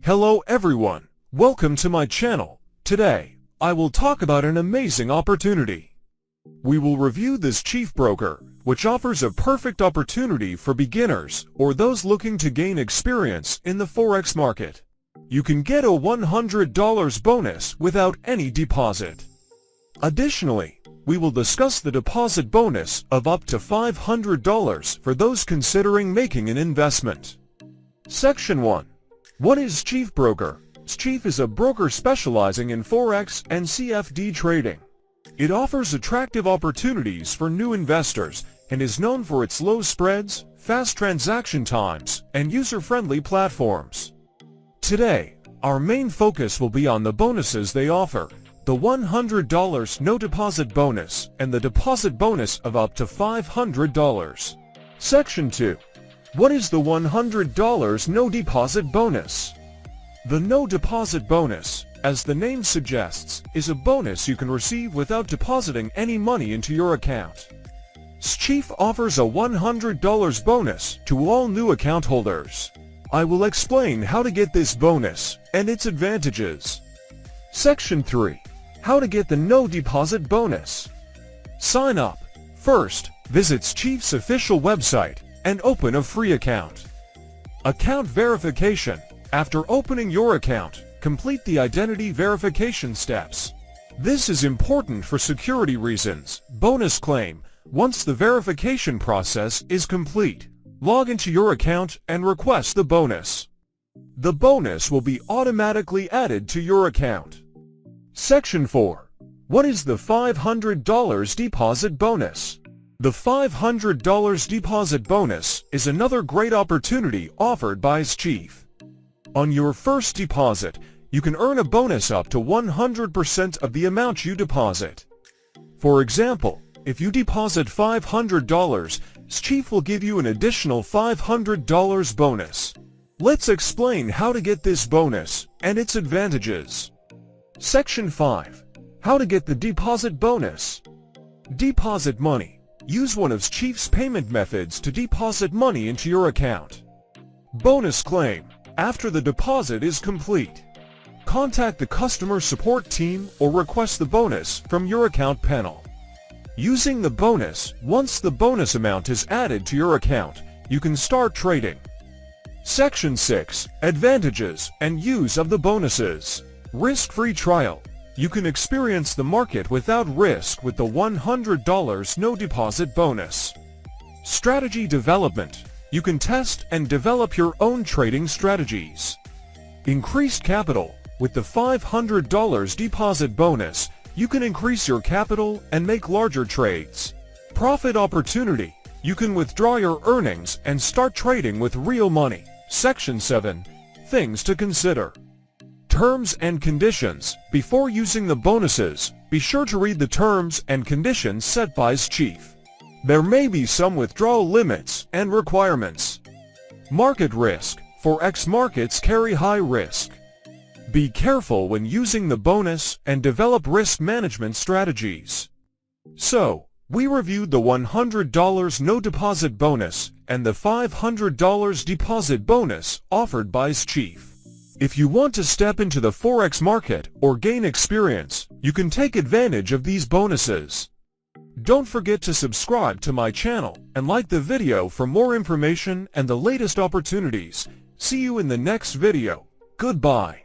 Hello everyone, welcome to my channel. Today, I will talk about an amazing opportunity. We will review this xChief broker, which offers a perfect opportunity for beginners or those looking to gain experience in the Forex market. You can get a $100 bonus without any deposit. Additionally, we will discuss the deposit bonus of up to $500 for those considering making an investment. Section 1. What is xChief broker? xChief is a broker specializing in Forex and CFD trading. It offers attractive opportunities for new investors and is known for its low spreads, fast transaction times, and user-friendly platforms. Today, our main focus will be on the bonuses they offer, the $100 no deposit bonus and the deposit bonus of up to $500. Section 2. What is the $100 no deposit bonus? The no deposit bonus, as the name suggests, is a bonus you can receive without depositing any money into your account. xChief offers a $100 bonus to all new account holders. I will explain how to get this bonus and its advantages. Section 3. How to get the no deposit bonus. Sign up. First, visit xChief's official website and open a free account. Account verification. After opening your account, complete the identity verification steps. This is important for security reasons. Bonus claim. Once the verification process is complete, log into your account and request the bonus. The bonus will be automatically added to your account. Section 4. What is the $500 deposit bonus? The $500 deposit bonus is another great opportunity offered by xChief. On your first deposit, you can earn a bonus up to 100% of the amount you deposit. For example, if you deposit $500, xChief will give you an additional $500 bonus. Let's explain how to get this bonus and its advantages. Section 5. How to get the deposit bonus. Deposit money. Use one of xChief's payment methods to deposit money into your account. Bonus claim. After the deposit is complete, contact the customer support team or request the bonus from your account panel. Using the bonus, once the bonus amount is added to your account, you can start trading. Section 6. Advantages and use of the bonuses. Risk-free trial. You can experience the market without risk with the $100 no deposit bonus. Strategy development. You can test and develop your own trading strategies. Increased capital. With the $500 deposit bonus, you can increase your capital and make larger trades. Profit opportunity. You can withdraw your earnings and start trading with real money. Section 7. Things to consider. Terms and conditions. Before using the bonuses, be sure to read the terms and conditions set by xChief. There may be some withdrawal limits and requirements. Market risk. Forex markets carry high risk. Be careful when using the bonus and develop risk management strategies. So, we reviewed the $100 no deposit bonus and the $500 deposit bonus offered by xChief. If you want to step into the Forex market or gain experience, you can take advantage of these bonuses. Don't forget to subscribe to my channel and like the video for more information and the latest opportunities. See you in the next video. Goodbye.